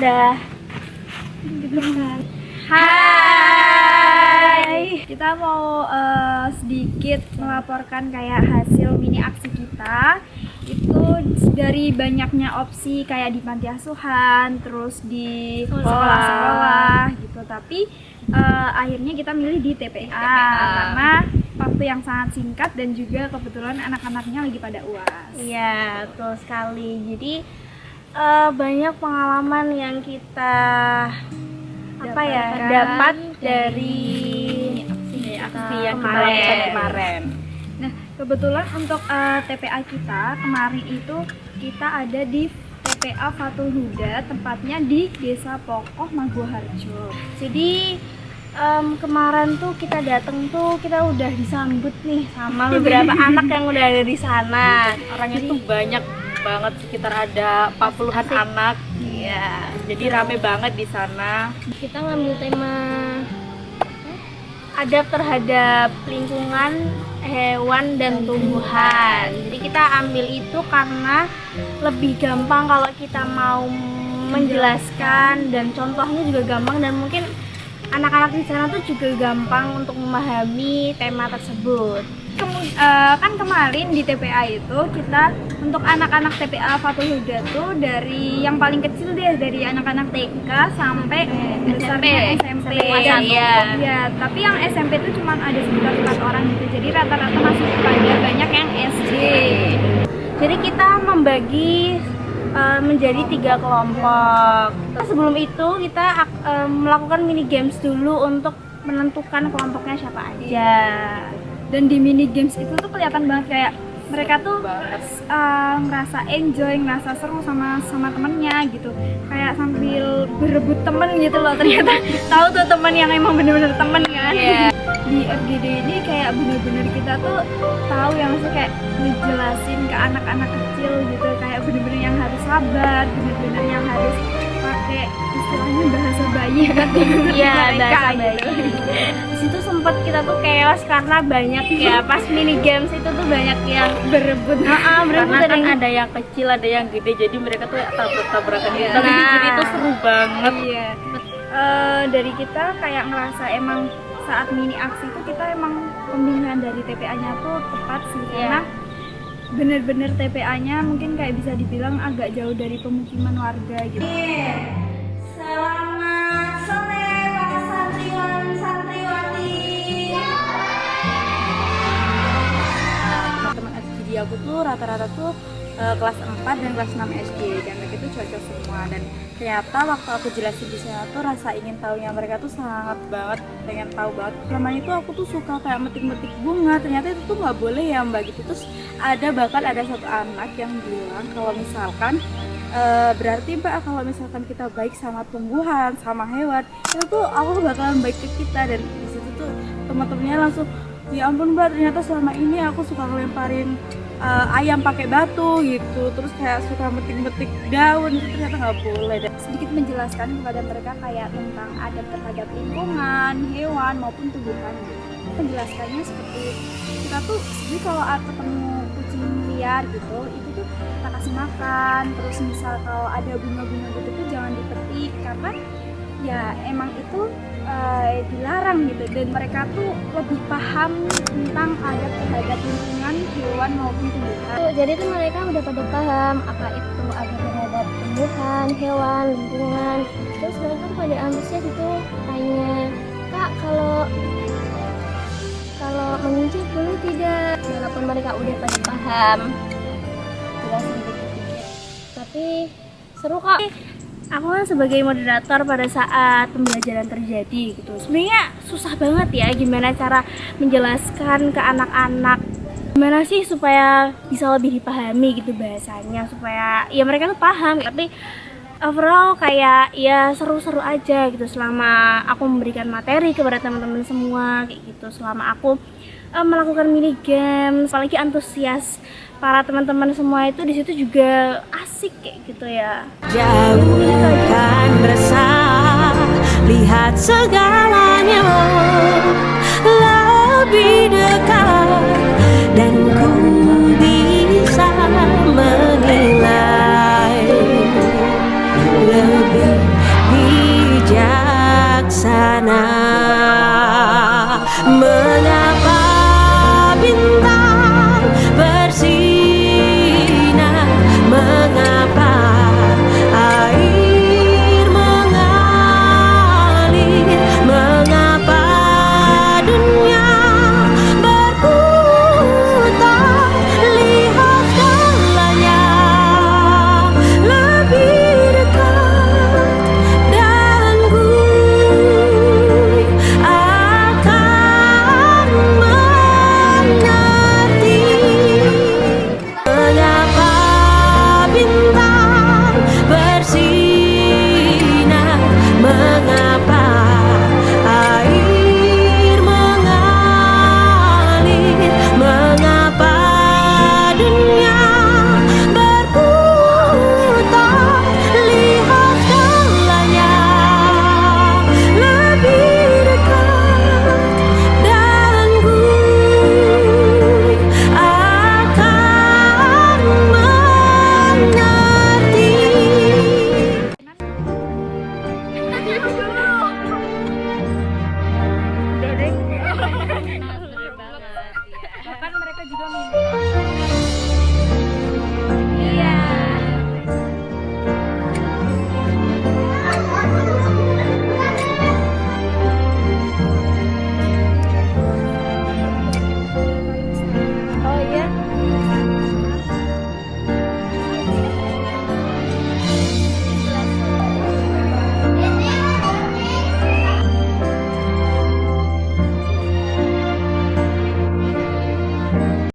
udah. Hai, kita mau sedikit melaporkan kayak hasil mini aksi kita. Itu dari banyaknya opsi kayak di panti asuhan, terus di sekolah-sekolah gitu. Tapi akhirnya kita milih di TPA karena waktu yang sangat singkat dan juga kebetulan anak-anaknya lagi pada UAS. Iya, betul sekali. Jadi banyak pengalaman yang kita dapat dari aksi yang kemarin. Nah, kebetulan untuk TPA kita kemarin itu kita ada di TPA Fatul Huda, tempatnya di Desa Pokoh, Maguwoharjo. Jadi kemarin tuh kita datang tuh kita udah disambut nih sama beberapa anak yang udah ada di sana. Orangnya tuh banyak banget, sekitar ada 40-an anak. Iya. Jadi rame banget di sana. Kita ngambil tema adab terhadap lingkungan, hewan dan tumbuhan. Jadi kita ambil itu karena lebih gampang kalau kita mau menjelaskan dan contohnya juga gampang, dan mungkin anak-anak di sana tuh juga gampang untuk memahami tema tersebut. Kan kemarin di TPA itu kita untuk anak-anak TPA Fatul Huda tuh dari yang paling kecil deh, dari anak-anak TK sampai besarnya SMP. Ya, tapi yang SMP itu cuma ada sekitar 4 orang gitu. Jadi rata-rata masih pada banyak yang SD. Jadi kita membagi menjadi 3 kelompok. Sebelum itu kita melakukan mini games dulu untuk menentukan kelompoknya siapa aja. Dan di mini games itu tuh kelihatan banget kayak mereka tuh ngerasa enjoy, ngerasa seru sama temennya gitu, kayak sambil berebut temen gitu loh. Ternyata tahu tuh temen yang emang bener-bener temen kan. Di FGD ini kayak bener-bener kita tuh tahu yang maksudnya kayak ngejelasin ke anak-anak kecil gitu, kayak bener-bener yang harus sabar, bener-bener yang harus pakai istilahnya bahasa bayi kan. Iya, bahasa bayi. Di situ sempat kita tuh chaos karena banyak ya, pas mini games itu tuh banyak yang berebut. Karena kan ada yang kecil, ada yang gede, jadi mereka tuh tabrak-tabrakan gitu. Jadi itu seru banget. Iya. Dari kita kayak ngerasa emang saat mini aksi itu kita emang pemilihan dari TPA-nya tuh tepat sih, karena bener-bener TPA-nya mungkin kayak bisa dibilang agak jauh dari pemukiman warga gitu. Selamat sore para santriwan santriwati. Teman SD aku tuh rata-rata tuh kelas 4 dan kelas 6 SD, dan mereka itu cocok semua. Dan ternyata waktu aku jelasin di sana tuh rasa ingin tahunya mereka tuh sangat banget, pengen tahu banget. Selama itu aku tuh suka kayak metik-metik bunga, ternyata itu tuh nggak boleh ya mbak gitu. Terus bahkan ada satu anak yang bilang kalau misalkan berarti mbak kalau misalkan kita baik sama tumbuhan, sama hewan, itu tuh Allah bakalan baik ke kita. Dan di situ tuh teman-temannya langsung, ya ampun mbak, ternyata selama ini aku suka ngelemparin ayam pakai batu gitu, terus kayak suka metik-metik daun, itu ternyata nggak boleh. Dan sedikit menjelaskan kepada mereka kayak tentang adab terhadap lingkungan, hewan maupun tumbuhan gitu. Penjelasannya seperti kita tuh jadi kalau ketemu kucing liar gitu, itu tuh kita kasih makan. Terus misal kalau ada bunga-bunga gitu tuh jangan dipetik, karena ya emang itu dilarang gitu. Dan mereka tuh lebih paham tentang adab terhadap lingkungan, hewan maupun tumbuhan. Jadi tuh mereka udah pada paham apa itu adab terhadap tumbuhan, hewan, lingkungan. Terus mereka tuh pada antusias gitu, tanya, Kak, kalau menginjak boleh tidak? Walaupun mereka udah pada paham, jelasin dikit-dikit, tapi seru kok. Aku kan sebagai moderator pada saat pembelajaran terjadi gitu, sebenarnya susah banget ya gimana cara menjelaskan ke anak-anak, gimana sih supaya bisa lebih dipahami gitu bahasanya, supaya ya mereka tuh paham. Tapi overall kayak ya seru-seru aja gitu selama aku memberikan materi kepada teman-teman semua kayak gitu, selama aku melakukan mini games. Apalagi antusias para teman-teman semua itu di situ juga asik kayak gitu ya. Jauhkan resah, lihat segalanya lebih dekat, dan ku bisa menilai lebih sana.